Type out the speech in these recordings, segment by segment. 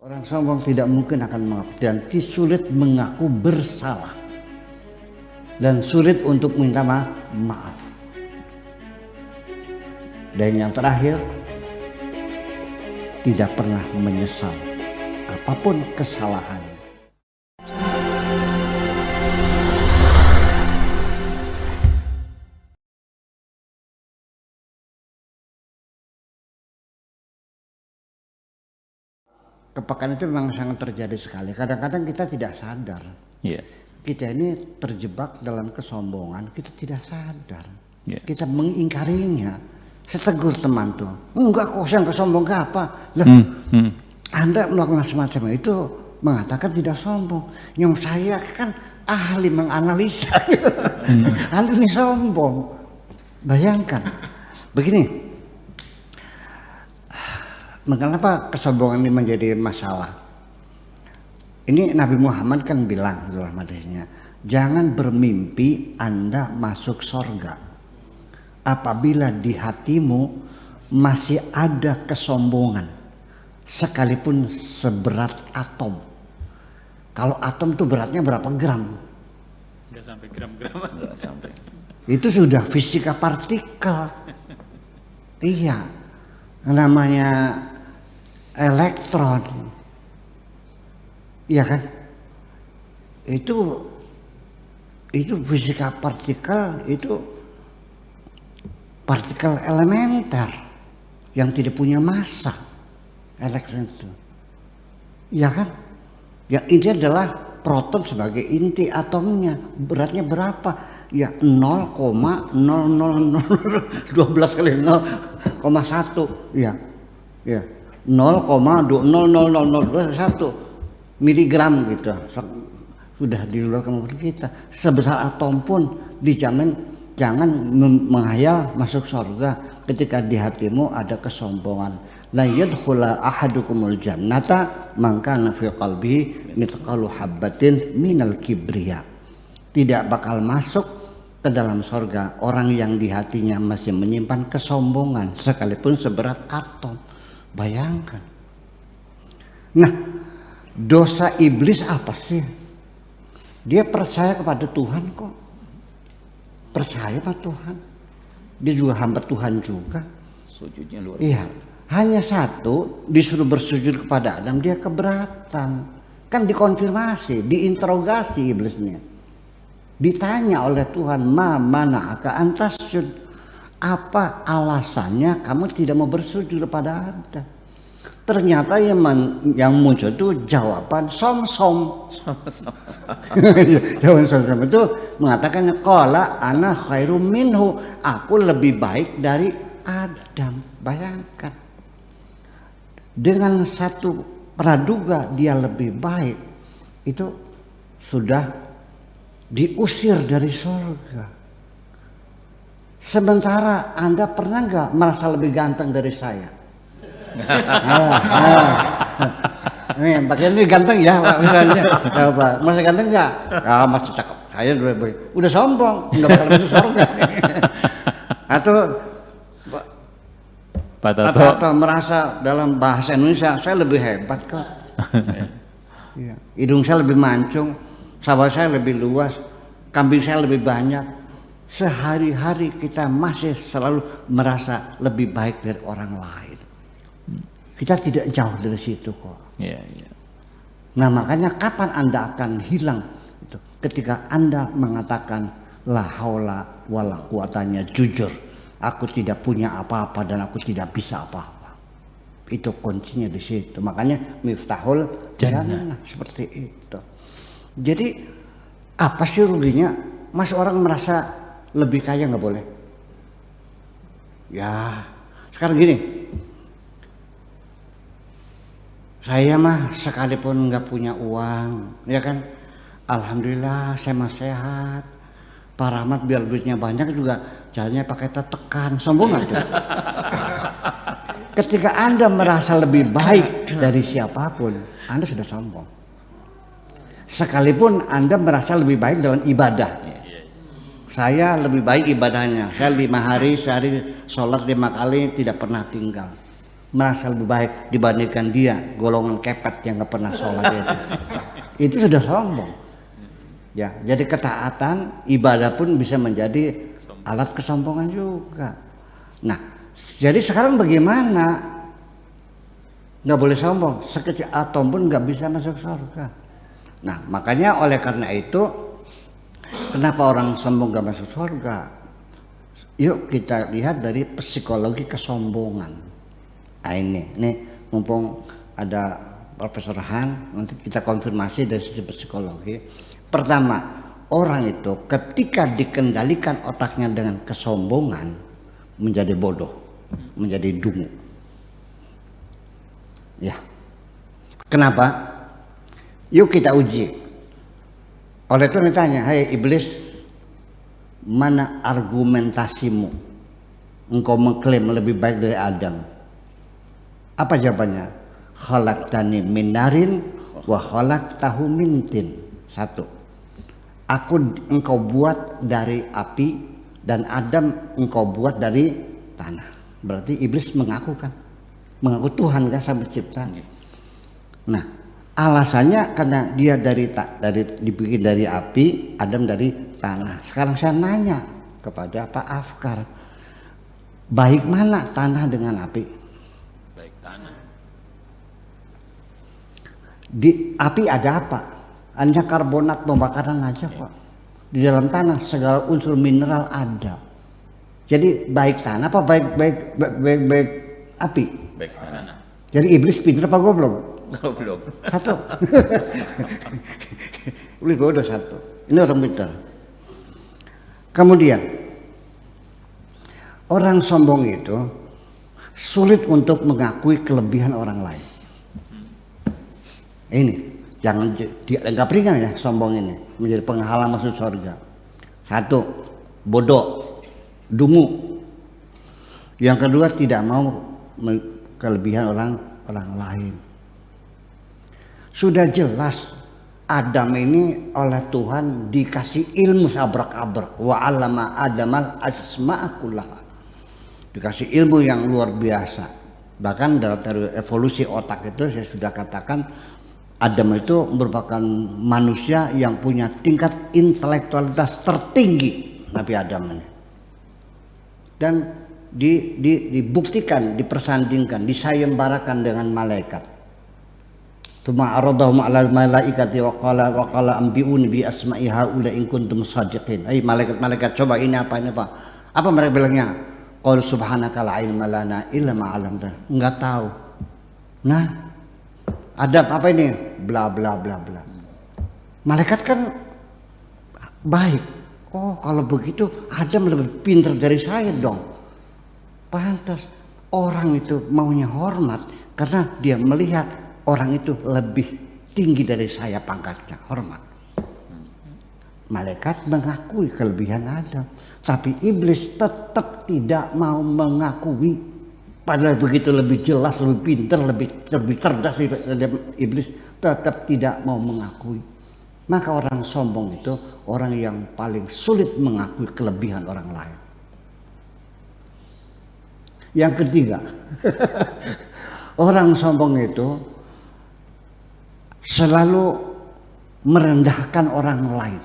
Orang sombong tidak mungkin akan mengaku dan sulit mengaku bersalah dan sulit untuk minta maaf. Dan yang terakhir, tidak pernah menyesal apapun kesalahannya. Kepekaan itu memang sangat terjadi sekali. Kadang-kadang kita tidak sadar. Yeah. Kita ini terjebak dalam kesombongan, kita tidak sadar. Yeah. Kita mengingkarinya. Saya tegur teman tuh, enggak kok saya sombong ke apa. Loh, Anda melakukan semacam itu mengatakan tidak sombong. Yang saya kan ahli menganalisa. Anda ini sombong. Bayangkan. Begini. Mengapa kesombongan ini menjadi masalah? Ini Nabi Muhammad kan bilang dalam hadisnya, jangan bermimpi Anda masuk surga apabila di hatimu masih ada kesombongan, sekalipun seberat atom. Kalau atom tuh beratnya berapa gram? Enggak sampai gram-gram. Enggak sampai. Itu sudah fisika partikel. Iya, namanya elektron. Iya kan? Itu fisika partikel, itu partikel elementer yang tidak punya massa. Elektron itu. Iya kan? Yang inti adalah proton sebagai inti atomnya. Beratnya berapa? Ya 0,00012 kali 0,1. Ya. Ya. 0,00001 miligram gitu. Sudah di luar kemampuan kita. Sebesar atom pun dijamin jangan menghayal masuk surga ketika di hatimu ada kesombongan. La yadkhula ahadukumul jannata man kana fi qalbihi mithqalu habbatin minal kibriya. Tidak bakal masuk ke dalam surga orang yang di hatinya masih menyimpan kesombongan sekalipun seberat atom. Bayangkan. Nah, dosa iblis apa sih? Dia percaya kepada Tuhan kok. Percaya pada Tuhan. Dia juga hamba Tuhan juga. Sujudnya luar biasa. Iya. Hanya satu, disuruh bersujud kepada Adam, dia keberatan. Kan dikonfirmasi, diinterogasi iblisnya. Ditanya oleh Tuhan, ma mana'aka antasjud. Apa alasannya kamu tidak mau bersujud kepada Adam? Ternyata yang muncul itu jawaban som-som. Jawaban som-som itu mengatakan qala ana khairum minhu, aku lebih baik dari Adam. Bayangkan. Dengan satu praduga dia lebih baik, itu sudah diusir dari surga. Sementara Anda pernah nggak merasa lebih ganteng dari saya? Nih, pakaian ini ganteng ya, Pak, misalnya. Ya, Pak, masih ganteng nggak? Ya, masih cakep. Saya udah sombong, nggak bakal masuk surga. Atau merasa dalam bahasa Indonesia saya lebih hebat kok. Ya. Hidung saya lebih mancung, sawah saya lebih luas, kambing saya lebih banyak. Sehari-hari kita masih selalu merasa lebih baik dari orang lain. Kita tidak jauh dari situ kok. Yeah, yeah. Nah, makanya kapan Anda akan hilang? Ketika Anda mengatakan la haula wala quwatanya jujur, aku tidak punya apa-apa dan aku tidak bisa apa-apa. Itu kuncinya di situ. Makanya miftahul jannah seperti itu. Jadi apa sih ruginya? Mas orang merasa lebih kaya nggak boleh? Ya, sekarang gini. Saya mah sekalipun nggak punya uang, ya kan? Alhamdulillah saya mah sehat. Pak Rahmat biar duitnya banyak juga caranya pakai tetekan. Sombong aja. Ketika Anda merasa lebih baik dari siapapun, Anda sudah sombong. Sekalipun Anda merasa lebih baik dalam ibadah. Saya lebih baik ibadahnya. Saya 5 hari sehari sholat 5 kali tidak pernah tinggal. merasa lebih baik dibandingkan dia golongan kepet yang nggak pernah sholat itu sudah sombong. Ya, jadi ketaatan ibadah pun bisa menjadi alat kesombongan juga. Nah, jadi sekarang bagaimana? Nggak boleh sombong, sekecil atom pun nggak bisa masuk surga. Nah, makanya oleh karena itu, kenapa orang sombong nggak masuk surga? Yuk kita lihat dari psikologi kesombongan. Nah ini mumpung ada Profesor Han, nanti kita konfirmasi dari sisi psikologi. Pertama, orang itu ketika dikendalikan otaknya dengan kesombongan menjadi bodoh, menjadi dungu. Ya. Kenapa? Yuk kita uji. Oleh itu ditanya, "Hai iblis, mana argumentasimu? Engkau mengklaim lebih baik dari Adam." Apa jawabannya? Khalaqtani min narin wa khalaqtahu min tin. Satu. Engkau buat dari api dan Adam engkau buat dari tanah. Berarti iblis mengaku kan? Mengaku Tuhan kan sang pencipta. Nah, alasannya karena dia dibikin dari api, Adam dari tanah. Sekarang saya nanya kepada Pak Afkar, baik mana tanah dengan api? Baik tanah. Di api ada apa? Hanya karbonat pembakaran aja kok. Di dalam tanah segala unsur mineral ada. Jadi baik tanah apa baik api? Baik tanah. Jadi iblis pintar apa goblok? Goblok. Satu. Iblis bodoh satu. Ini orang pintar. Kemudian orang sombong itu sulit untuk mengakui kelebihan orang lain. Ini jangan dianggap ringan ya, sombong ini menjadi penghalang masuk surga. Satu, bodoh, dungu. Yang kedua, tidak mau kelebihan orang lain. Sudah jelas Adam ini oleh Tuhan dikasih ilmu sabrak-abrak. Wa 'allama Adamal asma'a kullaha. Dikasih ilmu yang luar biasa. Bahkan dalam teori evolusi otak itu saya sudah katakan Adam itu merupakan manusia yang punya tingkat intelektualitas tertinggi, Nabi Adam ini. Dan dibuktikan, dipersandingkan, disayembarakan dengan malaikat. Tuma aradahum 'alal malaikati wa qala anbi'uni bi asma'i haula in kuntum shadiqin. Malaikat coba ini apa ini Pak? Apa mereka bilangnya? Qul subhanaka la ilma lana illa ma 'allamtana. Enggak tahu. Nah, Adam apa ini? Bla bla bla bla. Malaikat kan baik. Oh, kalau begitu Adam lebih pintar dari saya dong. Pantas orang itu maunya hormat karena dia melihat orang itu lebih tinggi dari saya pangkatnya, hormat. Malaikat mengakui kelebihan Adam, tapi iblis tetap tidak mau mengakui. Padahal begitu lebih jelas, lebih pintar, lebih cerdas iblis tetap tidak mau mengakui. Maka orang sombong itu orang yang paling sulit mengakui kelebihan orang lain. Yang ketiga, orang sombong itu selalu merendahkan orang lain.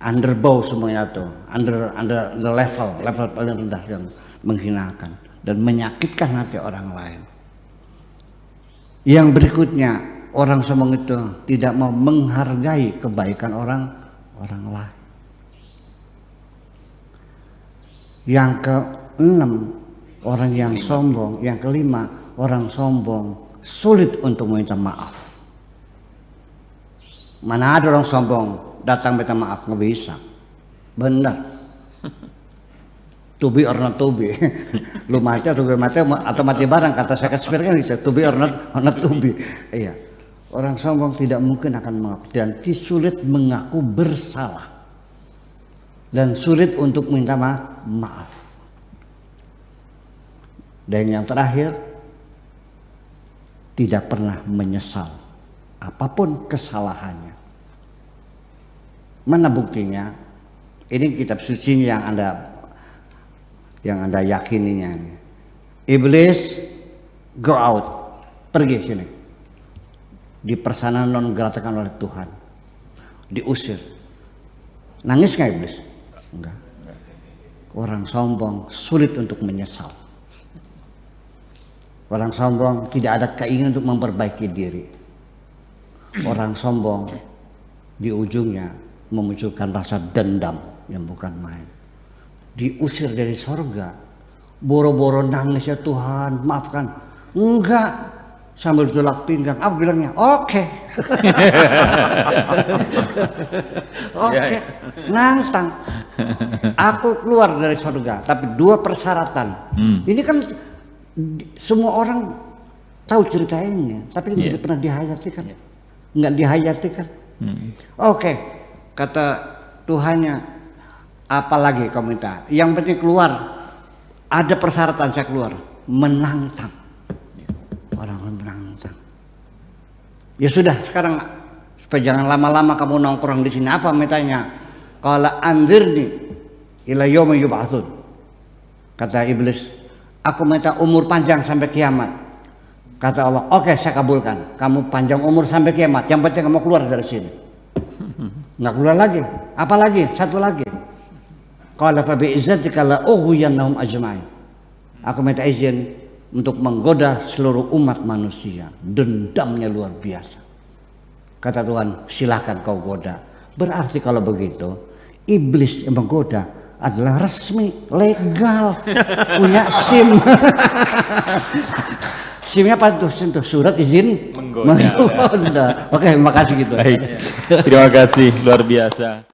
Underbow semuanya tuh, under the level paling rendah yang menghinakan dan menyakitkan hati orang lain. Yang berikutnya, orang sombong itu tidak mau menghargai kebaikan orang lain. Yang keenam, orang yang sombong. Yang kelima, orang sombong sulit untuk meminta maaf. Mana ada orang sombong datang minta maaf, nggak bisa. Benar. To be or not to be. Lu mati atau gue mati atau mati bareng, kata Shakespeare kan gitu. To be or not to be. Iya. Orang sombong tidak mungkin akan mengaku dan sulit mengaku bersalah. Dan sulit untuk minta maaf. Dan yang terakhir, tidak pernah menyesal apapun kesalahannya. Mana buktinya? Ini kitab suci yang Anda yakininya. Iblis, go out, pergi sini. Dipersana non gratakan oleh Tuhan, diusir. Nangis nggak iblis? Enggak. Orang sombong sulit untuk menyesal. Orang sombong tidak ada keinginan untuk memperbaiki diri. Orang sombong di ujungnya memunculkan rasa dendam yang bukan main. Diusir dari sorga, boro-boro nangis, ya Tuhan maafkan. Enggak, sambil tulak pinggang. Apa bilangnya? Oke. Oke, nantang. Aku keluar dari sorga, tapi dua persyaratan. Ini kan semua orang tahu cerita ini, tapi tidak pernah dihayati kan? Nggak dihayati kan? Oke, kata Tuhannya, apalagi kau minta? Yang penting keluar. Ada persyaratan saya keluar, menantang. Orang menantang. Ya sudah, sekarang supaya jangan lama-lama kamu nongkrong di sini. Apa mintanya? Qala anzirni ila yaumi yub'atsun. Kata iblis, aku minta umur panjang sampai kiamat. Kata Allah, oke, saya kabulkan. Kamu panjang umur sampai kiamat. Yang penting kamu keluar dari sini. Nggak keluar lagi. Apa lagi? Satu lagi. Qala fa bi'izzatika la ughwiyannahum ajma'in. Aku minta izin untuk menggoda seluruh umat manusia. Dendamnya luar biasa. Kata Tuhan, silakan kau goda. Berarti kalau begitu, iblis yang menggoda adalah resmi, legal, punya SIM. SIM-nya apa tuh? SIM tuh surat izin Menggoda. Oke, makasih gitu. Baik, terima kasih, luar biasa.